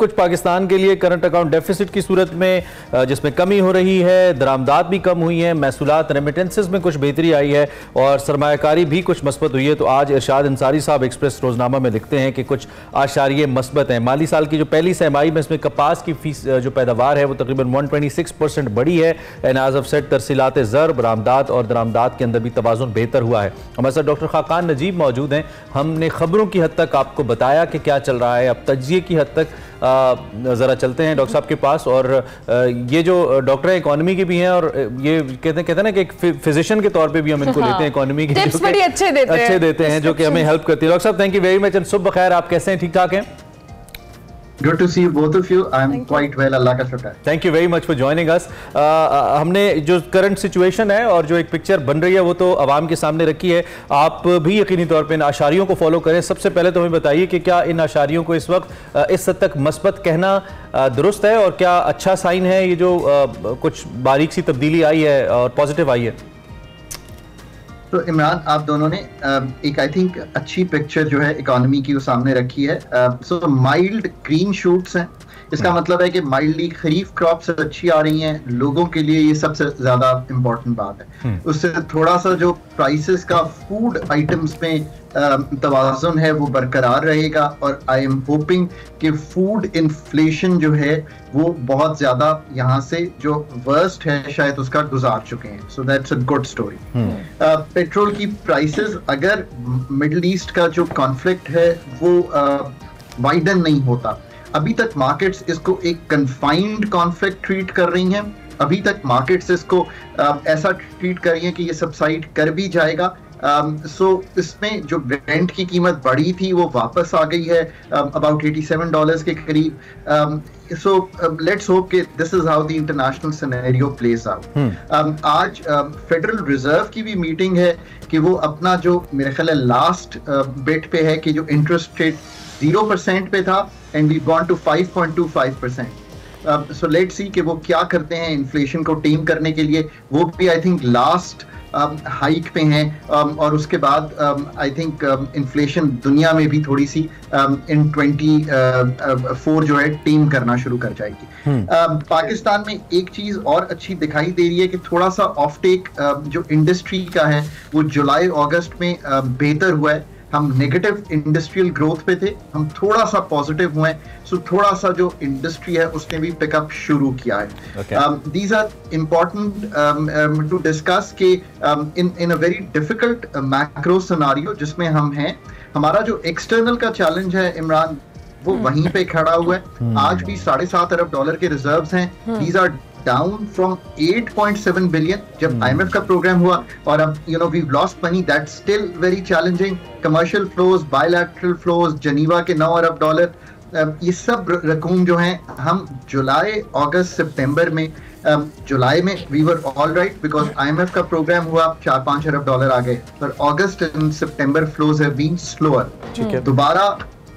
कुछ पाकिस्तान के लिए करंट अकाउंट डेफिसिट की सूरत में जिसमें कमी हो रही है, दरामदात भी कम हुई है, महसूलात रेमिटेंसेस में कुछ बेहतरी आई है और सरमायाकारी भी कुछ मस्बत हुई है। तो आज इरशाद अंसारी साहब एक्सप्रेस रोजनामा में लिखते हैं कि कुछ आशारिये मस्बत हैं। माली साल की जो पहली सहमाही में इसमें कपास की फीस जो पैदावार है वो तकरीबन 126% बढ़ी है। एंड आज ऑफ सेट तरसीलात ज़र, बरामदात और दरामदात के अंदर भी तवाज़ुन बेहतर हुआ है। हमारे साथ डॉक्टर खाकान नजीब मौजूद हैं। हमने खबरों की हद तक आपको बताया कि क्या चल रहा है, अब तज्जिए की हद तक ज़रा चलते हैं डॉक्टर साहब के पास। और ये जो डॉक्टर हैं इकोनॉमी के भी हैं और ये कहते हैं ना कि एक फिजिशियन के तौर पे भी हम इनको लेते हैं इकोनॉमी के, टिप्स बड़ी अच्छे देते हैं जो कि हमें हेल्प करती है। डॉक्टर साहब thank you very much and सुबह खैर, आप कैसे हैं? ठीक ठाक हैं? Good to see both of you. I'm quite well, अल्लाह का शुक्र है। Thank you very much for joining us. हमने जो करंट सिचुएशन है और जो एक पिक्चर बन रही है वो तो आवाम के सामने रखी है। आप भी यकीनी तौर पे इन आशारियों को फॉलो करें। सबसे पहले तो हमें बताइए कि क्या इन आशारियों को इस वक्त इस हद तक मस्बत कहना दुरुस्त है और क्या अच्छा साइन है ये जो कुछ बारीक सी तब्दीली आई है और पॉजिटिव आई है? तो इमरान, आप दोनों ने एक आई थिंक अच्छी पिक्चर जो है इकोनॉमी की वो सामने रखी है। सो माइल्ड ग्रीन शूट्स हैं, इसका मतलब है कि माइल्डली खरीफ क्रॉप्स अच्छी आ रही हैं। लोगों के लिए ये सबसे ज्यादा इम्पोर्टेंट बात है। उससे थोड़ा सा जो प्राइसेस का फूड आइटम्स में तवाज़ुन है वो बरकरार रहेगा और आई एम होपिंग कि फूड इन्फ्लेशन जो है वो बहुत ज्यादा यहाँ से जो वर्स्ट है शायद उसका गुजार चुके हैं। So that's a good story. Petrol की प्राइसेस, अगर मिडल ईस्ट का जो कॉन्फ्लिक्ट है वो वाइडन नहीं होता, अभी तक मार्केट्स इसको एक कन्फाइंड कॉन्फ्लिक्ट ट्रीट कर रही हैं। अभी तक मार्केट्स इसको ऐसा ट्रीट कर रही हैं कि ये सबसाइड कर भी जाएगा। सो इसमें जो ब्रेंट की कीमत बढ़ी थी वो वापस आ गई है अबाउट $87 के करीब। सो लेट्स होप कि this is how the international scenario plays out. आज फेडरल रिजर्व की भी मीटिंग है कि वो अपना जो मेरे ख्याल है लास्ट बिट पे है कि जो इंटरेस्ट रेट 0% पे था and we gone to 5.25%। So let's see कि वो क्या करते हैं इन्फ्लेशन को टेम करने के लिए। वो भी आई थिंक लास्ट हाइक पे हैं और उसके बाद आई थिंक इन्फ्लेशन दुनिया में भी थोड़ी सी इन 24 जो है टीम करना शुरू कर जाएगी। पाकिस्तान में एक चीज और अच्छी दिखाई दे रही है कि थोड़ा सा ऑफ टेक जो इंडस्ट्री का है वो जुलाई अगस्त में बेहतर हुआ है। हम नेगेटिव इंडस्ट्रियल ग्रोथ पे थे, हम थोड़ा सा पॉजिटिव हुए। सो थोड़ा सा जो इंडस्ट्री है उसने भी पिकअप शुरू किया है। These are important to discuss के in a very difficult macro scenario जिसमें हम हैं। हमारा जो एक्सटर्नल का चैलेंज है इमरान वो वहीं पे खड़ा हुआ है। आज भी $7.5 अरब के रिजर्व्स हैं। These are down from 8.7 billion जब IMF का प्रोग्राम हुआ और अब we've lost money. That's still very challenging. Commercial flows, bilateral flows, Geneva के $9 अरब, ये सब रकूम जो हैं हम जुलाई अगस्त सितंबर में जुलाई में we were all right because IMF का प्रोग्राम हुआ, $4-5 अरब आ गए, पर अगस्त एंड सितंबर flows have been slower. दोबारा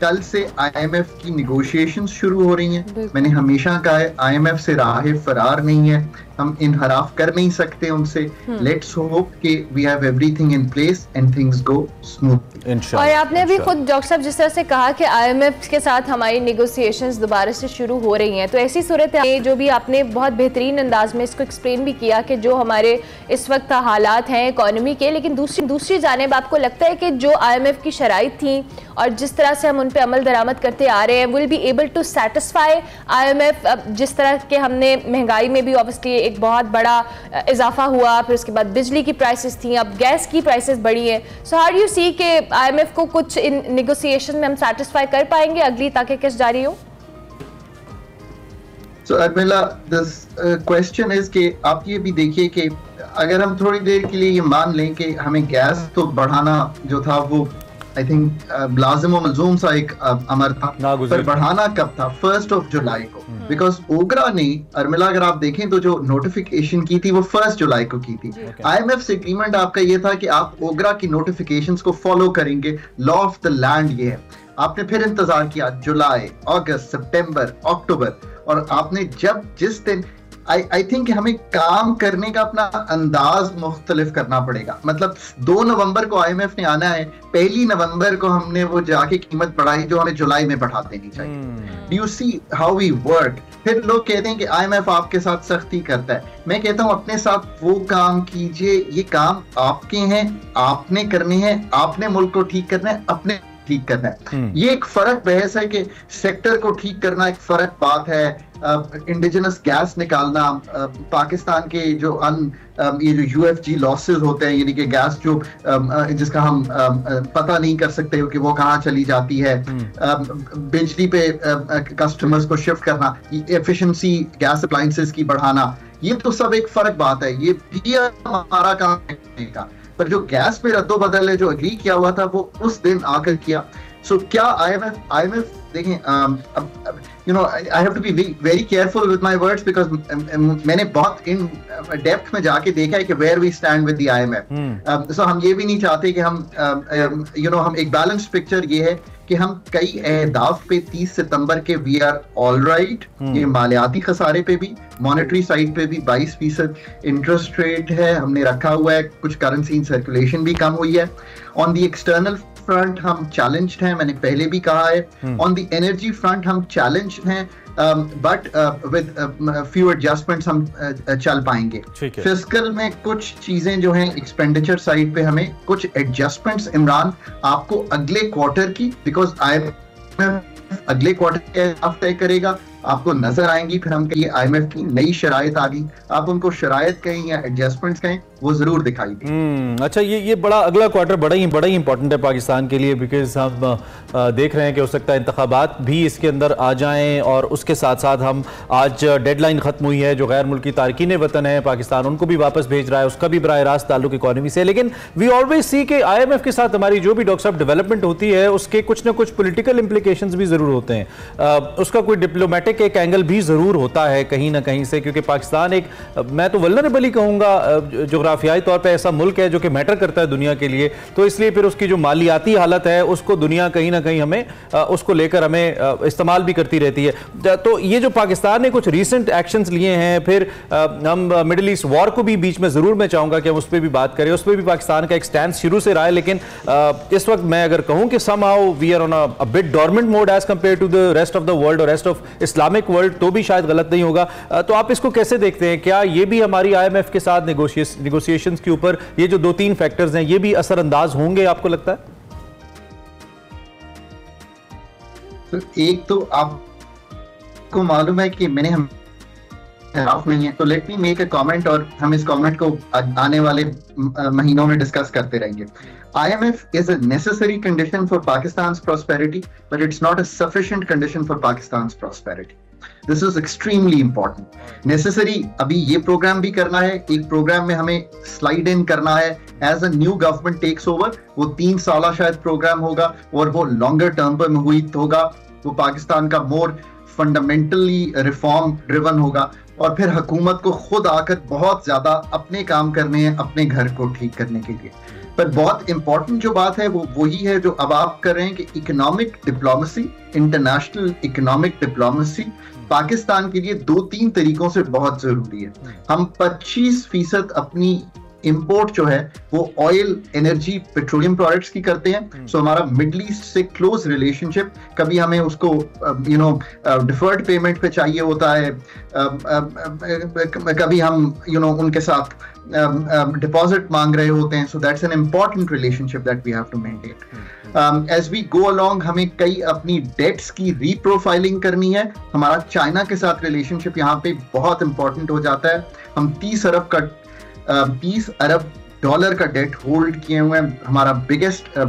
कल से IMF की निगोशिएशंस शुरू हो रही हैं। मैंने हमेशा कहा है IMF से राह फरार नहीं है, हम इनहराफ कर नहीं सकते उनसे। लेट्स होप कि we have everything in place and things go smooth इंशाल्लाह। और आपने अभी खुद डॉक्टर साहब जिस तरह से कहा कि IMF के साथ हमारी नेगोशिएशंस दोबारा से शुरू हो रही हैं, तो ऐसी सूरत है जो भी आपने बहुत बेहतरीन अंदाज में इसको एक्सप्लेन भी किया कि जो हमारे इस वक्त हालात हैं इकोनॉमी के, लेकिन दूसरी जानिब आपको लगता है कि जो IMF की शराइत थी और जिस तरह से हम उन पे अमल दरामद करते आ रहे हैं, will be able to satisfy IMF? जिस तरह के हमने महंगाई में भी ऑब्वियसली एक बहुत बड़ा इजाफा हुआ, फिर उसके बाद बिजली की प्राइसेस थी, अब गैस की प्राइसेस बढ़ी है। सो हाउ डू यू सी कि IMF को कुछ इन नेगोशिएशन में हम सेटिस्फाई कर पाएंगे अगली ताकि किस जारी हो? So Armila, this question is कि आप ये भी देखिए कि अगर हम थोड़ी देर के लिए ये मान लें कि हमें गैस तो बढ़ाना जो था वो आई थिंक लाजिम व मलजूम सा एक अमर था, पर बढ़ाना कब था? 1 जुलाई को। बिकॉज ओगरा ने, अर्मिला अगर आप देखें तो जो नोटिफिकेशन की थी वो 1 जुलाई को की थी। IMF से एग्रीमेंट आपका ये था कि आप ओगरा की नोटिफिकेशंस को फॉलो करेंगे, लॉ ऑफ द लैंड ये है। आपने फिर इंतजार किया जुलाई, अगस्त, सितंबर, अक्टूबर, और आपने जब जिस दिन आई थिंक हमें काम करने का अपना अंदाज मुख्तलिफ करना पड़ेगा। मतलब 2 नवंबर को IMF ने आना है, 1 नवंबर को हमने वो जाके कीमत बढ़ाई जो हमें जुलाई में बढ़ा देनी चाहिए। Do you see how we work? फिर लोग कहते हैं कि IMF आपके साथ सख्ती करता है। मैं कहता हूं अपने साथ वो काम कीजिए, ये काम आपके हैं, आपने करने हैं, आपने मुल्क को ठीक करना है, अपने ठीक करना है। ये एक फर्क बहस है कि सेक्टर को ठीक करना एक फर्क बात है, इंडिजिनस गैस निकालना, पाकिस्तान के जो ये जो UFG लॉसेस होते हैं, यानी कि गैस जो जिसका हम पता नहीं कर सकते कि वो कहाँ चली जाती है, बिजली पे कस्टमर्स को शिफ्ट करना, एफिशिएंसी गैस अप्लायंसेस की बढ़ाना, ये तो सब एक फर्क बात है, ये भी हमारा काम करने का। पर जो गैस पे रद्दो बदल है जो एग्री किया हुआ था वो उस दिन आकर किया। सो क्या IMF देखें, I have to be very careful with my words because मैंने बहुत इन डेप्थ में जाके देखा है कि where we stand with the IMF। So हम ये भी नहीं चाहते कि हम हम एक बैलेंस्ड पिक्चर ये है कि हम कई अहदाफ पे 30 सितंबर के वी आर ऑल राइट। ये मालियाती खसारे पे भी, मॉनेटरी साइड पे भी 22% इंटरेस्ट रेट है हमने रखा हुआ है, कुछ करेंसी इन सर्कुलेशन भी कम हुई है। ऑन द एक्सटर्नल फ्रंट हम चैलेंज्ड हैं, मैंने पहले भी कहा है। ऑन द एनर्जी फ्रंट हम चैलेंज्ड हैं, बट विद फ्यू एडजस्टमेंट्स हम चल पाएंगे। फिस्कल में कुछ चीजें जो हैं एक्सपेंडिचर साइड पे हमें कुछ एडजस्टमेंट्स इमरान आपको अगले क्वार्टर की, बिकॉज अगले क्वार्टर के तय करेगा, आपको नजर आएंगी। फिर हम कहिए IMF की नई शराइत आ गई, आप उनको शराइत कहें या एडजस्टमेंट्स कहें, वो जरूर दिखाई दी। अच्छा, ये बड़ा अगला क्वार्टर बड़ा ही इंपॉर्टेंट है पाकिस्तान के लिए, बिकॉज हम देख रहे हैं कि हो सकता है इंतखाबात भी इसके अंदर आ जाएं, और उसके साथ साथ हम आज डेडलाइन खत्म हुई है, जो गैर मुल्की तारकीन वतन है पाकिस्तान उनको भी वापस भेज रहा है, उसका भी बराह रास्त ताल्लुक इकॉनमी से। लेकिन वी ऑलवेज सी कि IMF के साथ हमारी जो भी डॉक्टर साहब डेवलपमेंट होती है उसके कुछ ना कुछ पोलिटिकल इंप्लीकेशंस भी जरूर होते हैं, उसका कोई डिप्लोमेटिक एक एंगल भी जरूर होता है कहीं ना कहीं से, क्योंकि पाकिस्तान एक, मैं तो वल्नरेबल ही कहूंगा, जोग्राफियाई तौर पे ऐसा मुल्क है जो कि मैटर करता है दुनिया के लिए, तो इसलिए फिर उसकी जो मालियाती हालत है उसको दुनिया कहीं ना कहीं हमें उसको लेकर हमें इस्तेमाल भी करती रहती है। तो ये जो पाकिस्तान ने कुछ रीसेंट एक्शंस लिए हैं, फिर हम मिडिल ईस्ट वॉर को भी बीच में जरूर मैं चाहूंगा कि हम उस पर भी बात करें, उस पर भी पाकिस्तान का एक स्टैंड शुरू से रहा है, लेकिन इस वक्त मैं अगर कहूं कि somehow we are on a bit dormant mode as compare to the rest of the world और रेस्ट ऑफ इस्लामिक वर्ल्ड, तो भी शायद गलत नहीं होगा। तो आप इसको कैसे देखते हैं? क्या ये भी हमारी IMF के साथ नेगोशिएशंस के ऊपर ये जो 2-3 फैक्टर्स हैं ये भी असरअंदाज होंगे, आपको लगता है? तो एक तो आपको मालूम है कि मैंने हम नहीं है, तो let me make a comment, और हम इस कमेंट को आने वाले महीनों में डिस्कस करते रहेंगे। IMF is a necessary condition for Pakistan's prosperity, but it's not a sufficient condition for Pakistan's prosperity. This is extremely important. Necessary, अभी ये प्रोग्राम भी करना है, एक प्रोग्राम में हमें स्लाइड इन करना है as a new government takes over. वो 3 साल शायद प्रोग्राम होगा और वो लॉन्गर टर्म पर मुहित होगा, वो पाकिस्तान का मोर फंडामेंटली रिफॉर्म ड्रिवन होगा, और फिर हुकूमत को खुद आकर बहुत ज्यादा अपने काम करने हैं अपने घर को ठीक करने के लिए। पर बहुत इंपॉर्टेंट जो बात है वो वही है जो अब आप कर रहे हैं कि economic diplomacy, international economic diplomacy Pakistan के लिए 2-3 तरीकों से बहुत जरूरी है। हम 25% अपनी इंपोर्ट जो है वो ऑयल, एनर्जी, पेट्रोलियम प्रोडक्ट्स की करते हैं। सो हमारा मिडल ईस्ट से क्लोज रिलेशनशिप, कभी हमें उसको डिफर्ड पेमेंट पे चाहिए होता है, कभी हम उनके साथ डिपॉजिट मांग रहे होते हैं। So that's an important relationship that we have to maintain. As we go along हमें कई अपनी डेट्स की रीप्रोफाइलिंग करनी है। हमारा चाइना के साथ रिलेशनशिप यहाँ पे बहुत इंपॉर्टेंट हो जाता है। हम 30 अरब डॉलर का डेट होल्ड किए हुए हैं। हमारा बिगेस्ट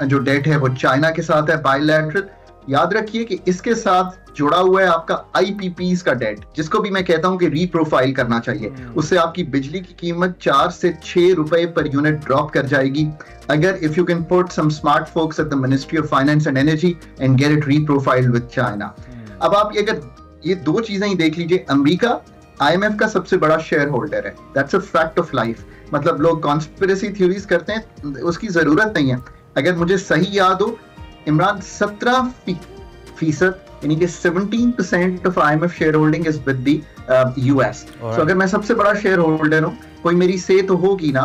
जो डेट है वो चाइना के साथ है बायलैटरल। याद रखिए कि इसके साथ जुड़ा हुआ है आपका IPPs का डेट, जिसको भी मैं कहता हूं कि रीप्रोफाइल करना चाहिए। उससे आपकी बिजली की कीमत 4 से 6 रुपए पर यूनिट ड्रॉप कर जाएगी अगर if you can put some smart folks at the ministry of finance and energy and get it reprofiled with China. अब आप अगर ये 2 चीजें ही देख लीजिए, अमेरिका IMF का सबसे बड़ा शेयर होल्डर है। That's a fact of life. मतलब लोग कॉन्स्पिरेसी थ्योरीज करते हैं, उसकी जरूरत नहीं है। अगर मुझे सही याद हो, इमरान 17% यानी कि 17% of IMF share holding is with the US। सो अगर मैं सबसे बड़ा शेयर होल्डर हूँ, कोई मेरी से तो होगी ना।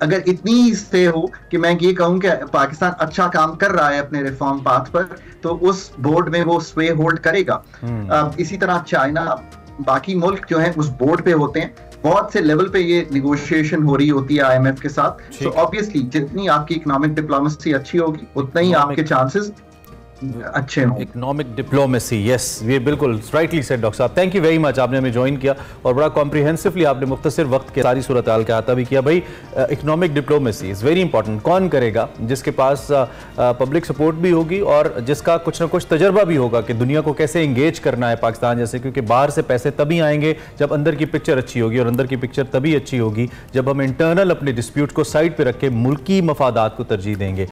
अगर इतनी से हो कि मैं ये कहूँ कि पाकिस्तान अच्छा काम कर रहा है अपने रिफॉर्म पाथ पर, तो उस बोर्ड में वो स्वे होल्ड करेगा। इसी तरह चाइना, बाकी मुल्क जो है उस बोर्ड पे होते हैं। बहुत से लेवल पे ये निगोशिएशन हो रही होती है IMF के साथ। तो ऑब्वियसली जितनी आपकी इकोनॉमिक डिप्लोमेसी अच्छी होगी, उतना ही आपके चांसेस अच्छे हों। इकोनॉमिक डिप्लोमेसी, यस, ये बिल्कुल राइटली सेड डॉक्टर साहब। थैंक यू वेरी मच, आपने हमें ज्वाइन किया और बड़ा कॉम्प्रिहेंसिवली आपने मुख्तसर वक्त के सारी सूरत हाल का अहाता भी किया। भाई economic diplomacy is very important. कौन करेगा? जिसके पास पब्लिक सपोर्ट भी होगी और जिसका कुछ ना कुछ तजर्बा भी होगा कि दुनिया को कैसे इंगेज करना है पाकिस्तान जैसे, क्योंकि बाहर से पैसे तभी आएंगे जब अंदर की पिक्चर अच्छी होगी, और अंदर की पिक्चर तभी अच्छी होगी जब हम इंटरनल अपने डिस्प्यूट को साइड पर रख के मुल्की मफादात को तरजीह देंगे।